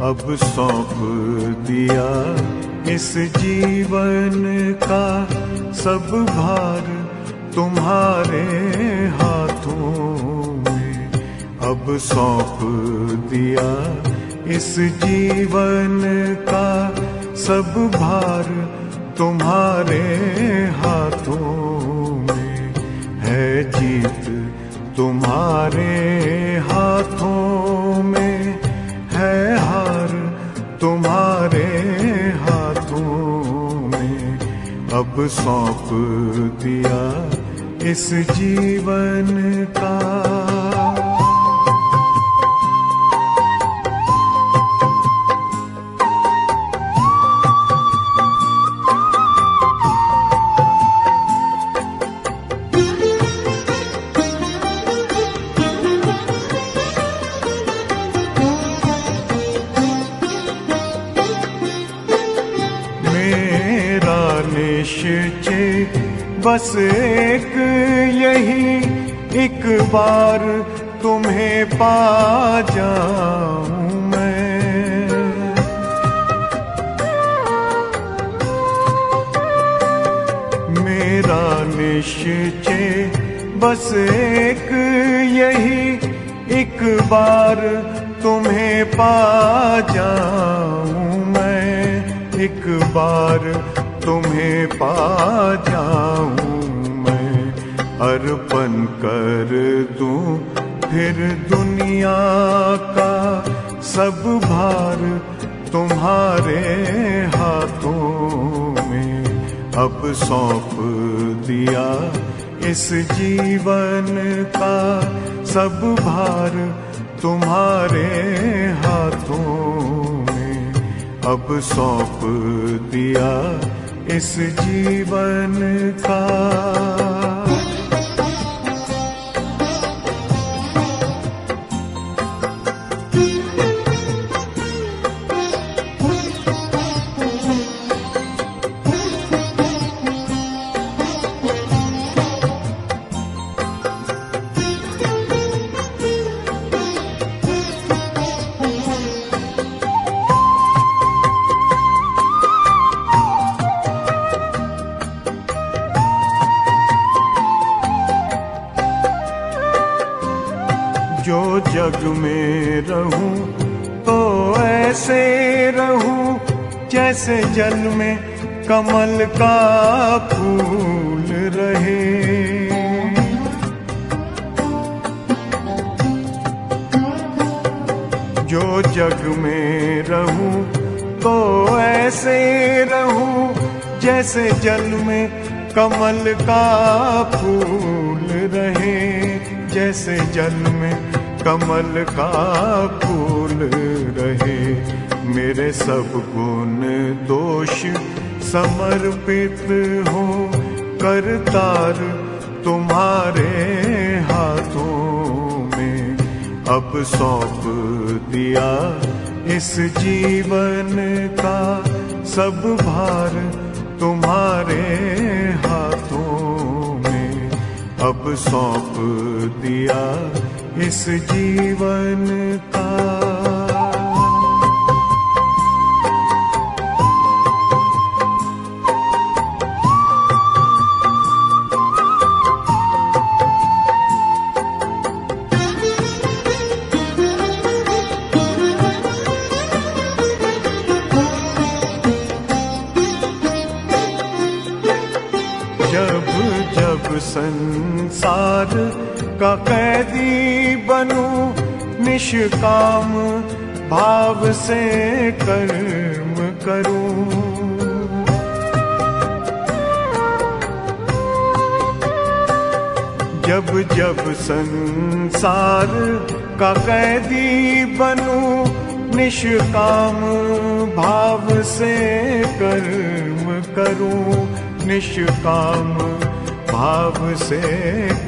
अब सौंप दिया इस जीवन का सब भार तुम्हारे हाथों में। अब सौंप दिया इस जीवन का सब भार तुम्हारे हाथों में। है जीत तुम्हारे हाथों में, है हार तुम्हारे हाथों में। अब सौंप दिया इस जीवन का। निश्चय बस एक यही, एक बार तुम्हें पा जाऊं मैं। मेरा निश्चय बस एक यही, एक बार तुम्हें पा जाऊं मैं। एक बार तुम्हें पा जाऊं मैं। अर्पण कर दूं फिर दुनिया का सब भार तुम्हारे हाथों में। अब सौंप दिया इस जीवन का सब भार तुम्हारे हाथों में। अब सौंप दिया इस जीवन का। जो जग में रहूं तो ऐसे रहूं जैसे जल में कमल का फूल रहे। जो जग में रहूं तो ऐसे रहूं जैसे जल में कमल का फूल रहे। जैसे जल में कमल का फूल रहे। मेरे सब गुण दोष समर्पित हो करतार तुम्हारे हाथों में। अब सौंप दिया इस जीवन का सब भार तुम्हारे हाथों में। अब सौंप दिया इस जीवन का। जब जब संसार का कैदी बनूं निष्काम भाव से कर्म करूं। जब जब संसार का कैदी बनूं निष्काम भाव से कर्म करूं। निष्काम भाव से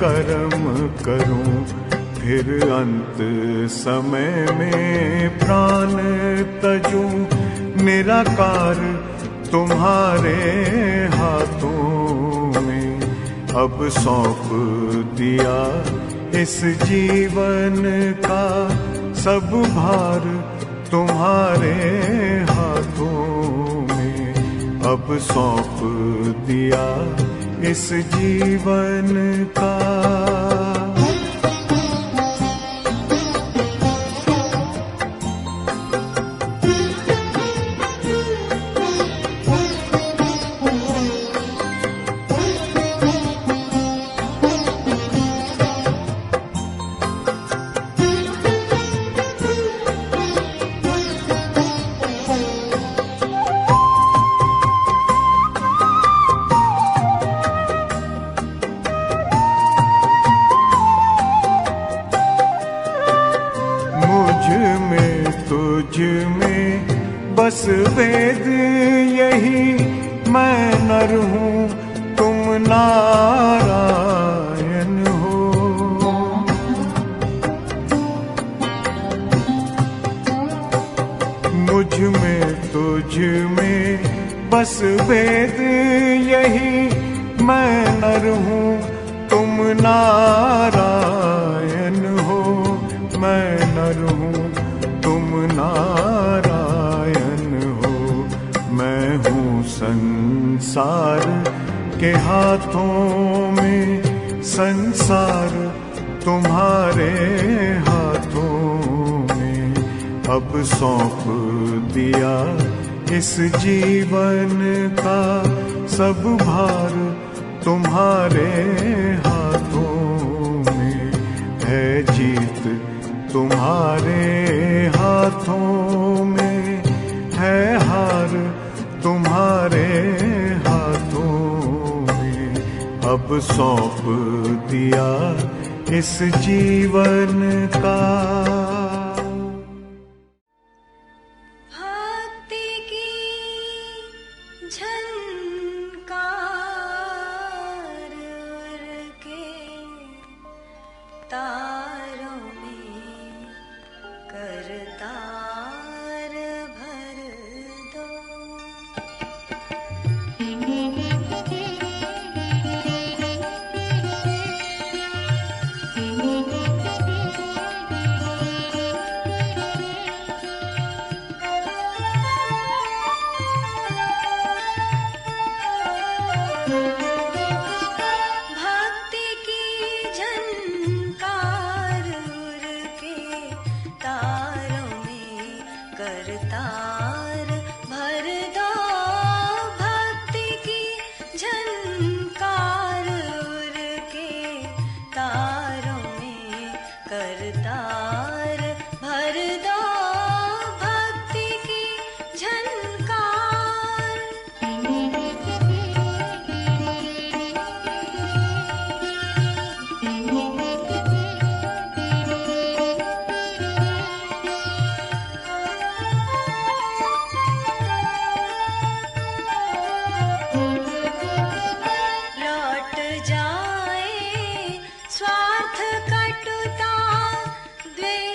कर्म करूं। फिर अंत समय में प्राण तजूं निराकार तुम्हारे हाथों में। अब सौंप दिया इस जीवन का सब भार तुम्हारे हाथों में अब सौंप दिया इस जीवन का। तुझ में बस वेद यही, मैं नर हूँ तुम नारायण हो। मुझ में तुझ में बस वेद यही, मैं नर हूँ तुम नारायण हो। मैं नर हूँ तुम नारायण हो। मैं हूँ संसार के हाथों में, संसार तुम्हारे हाथों में अब सौंप दिया इस जीवन का। सब भार तुम्हारे हाथों में है, जीत तुम्हारे हाथों में है, हार तुम्हारे हाथों में अब सौंप दिया इस जीवन का। भक्ति की झनकार के तारों में करतार भर दो। भक्ति की झनकार के तारों में करतार भर दो। भक्ति की झनकार के तारों में करतार भर दो। भक्ति की झनकार। लौट जाए स्वार्थ कटुता द्वेष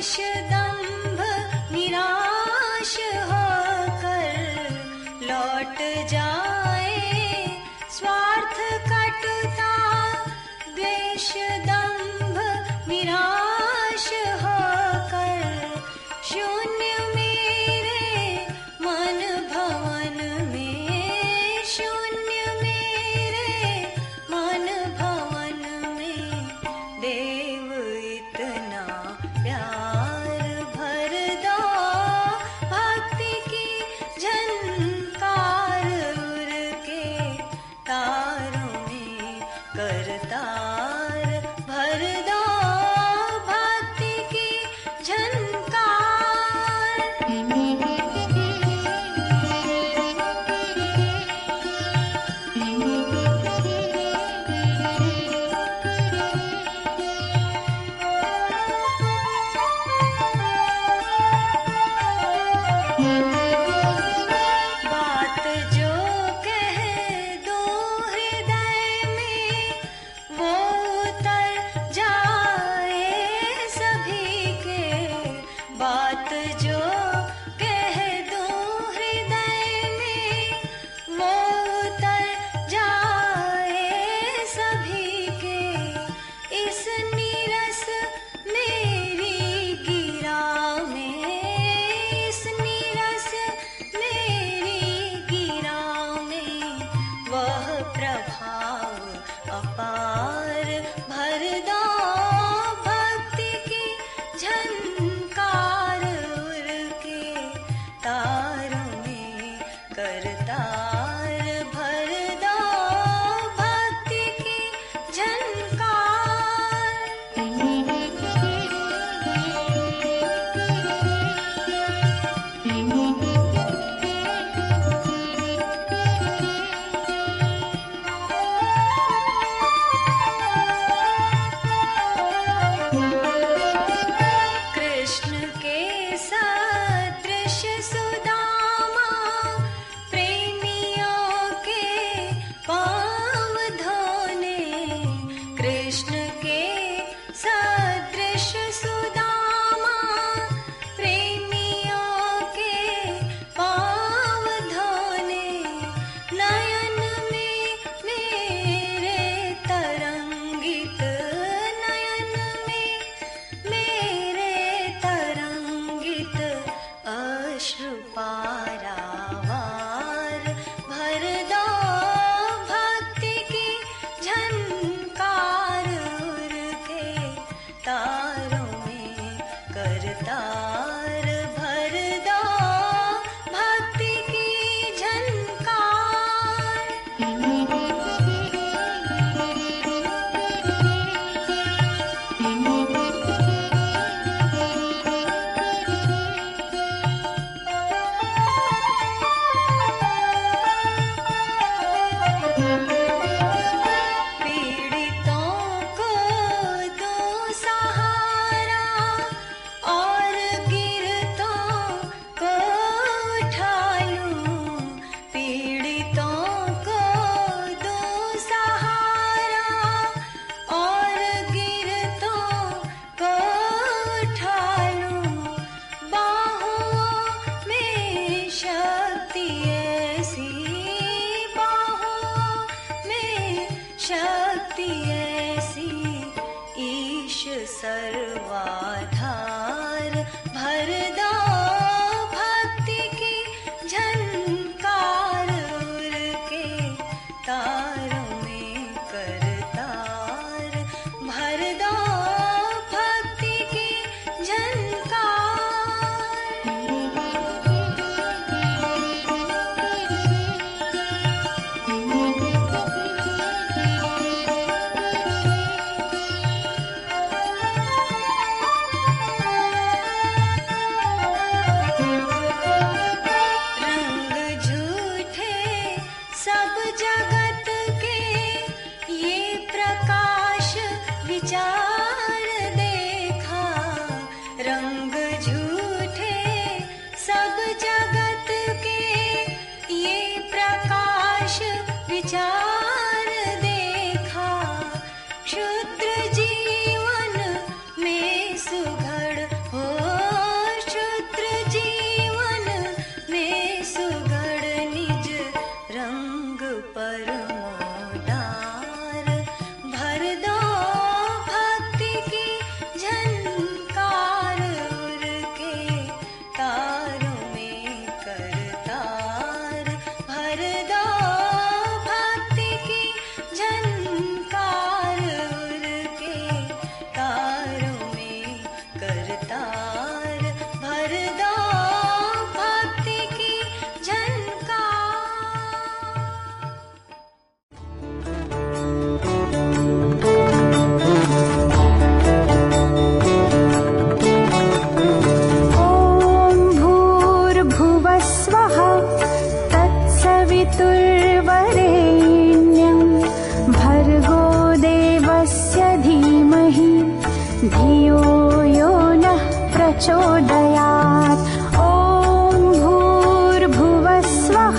प्रचोदयात्। ॐ भूर्भुवस्वः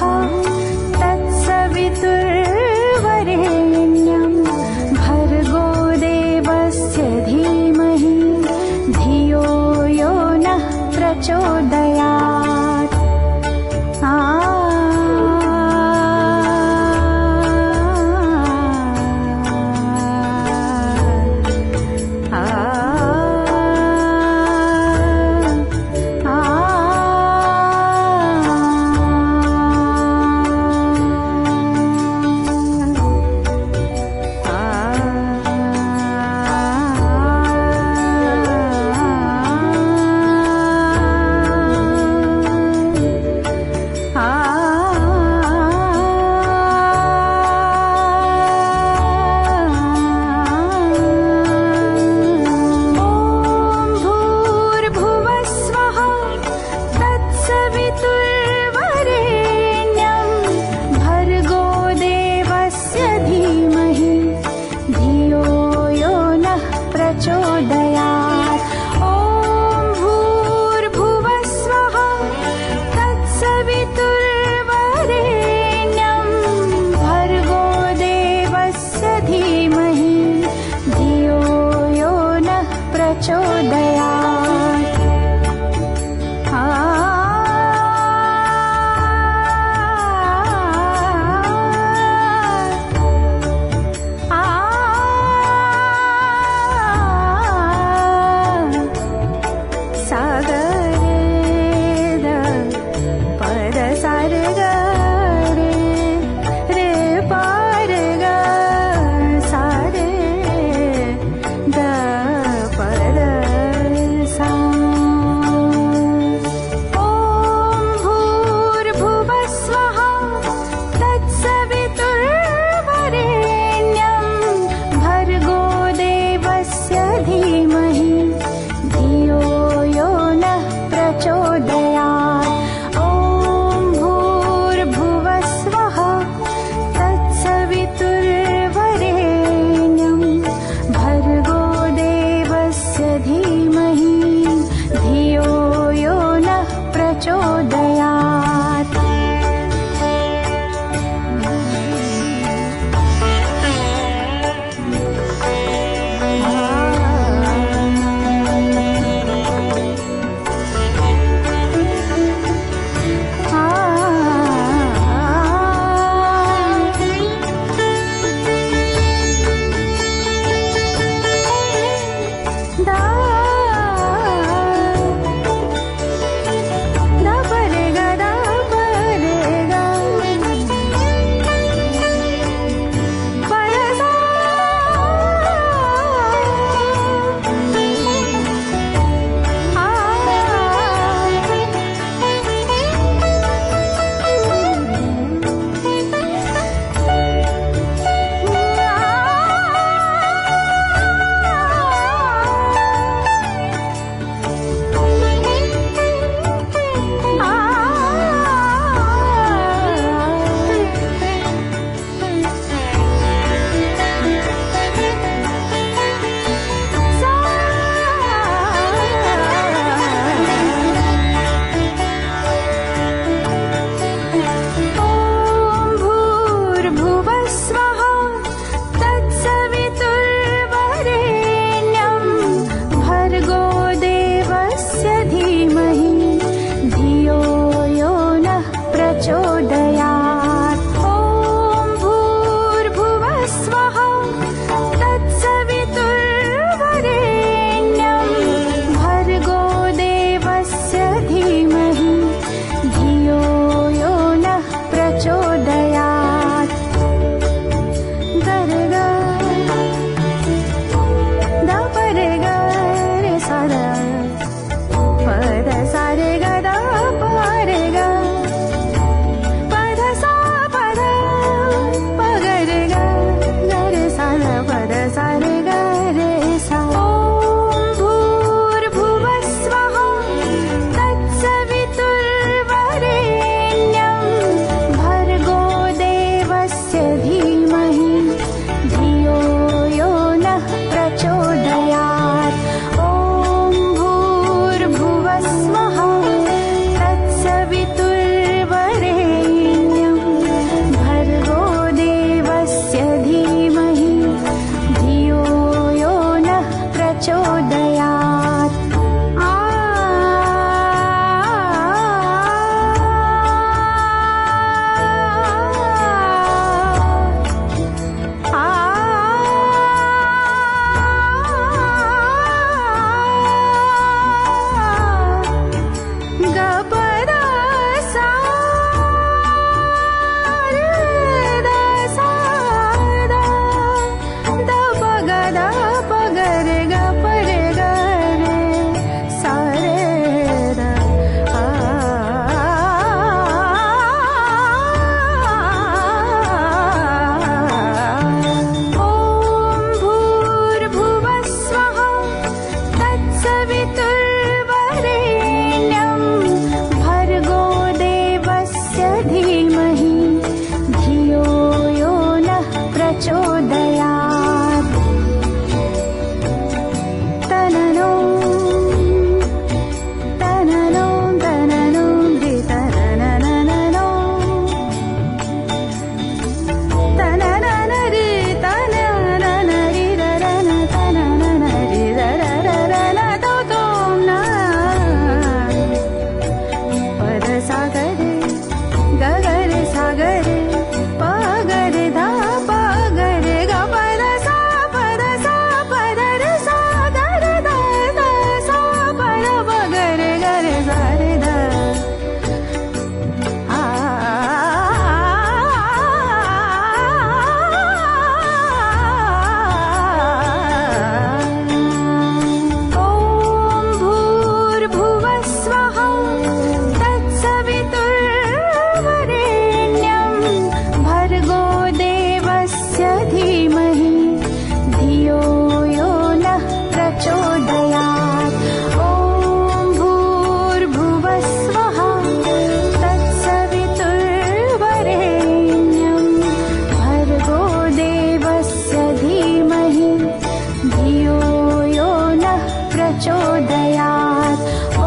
तत्सवितुर्वरेण्यं भर्गो देवस्य धीमहि धियो यो नः प्रचोदयात्। दा प्रचोदयात्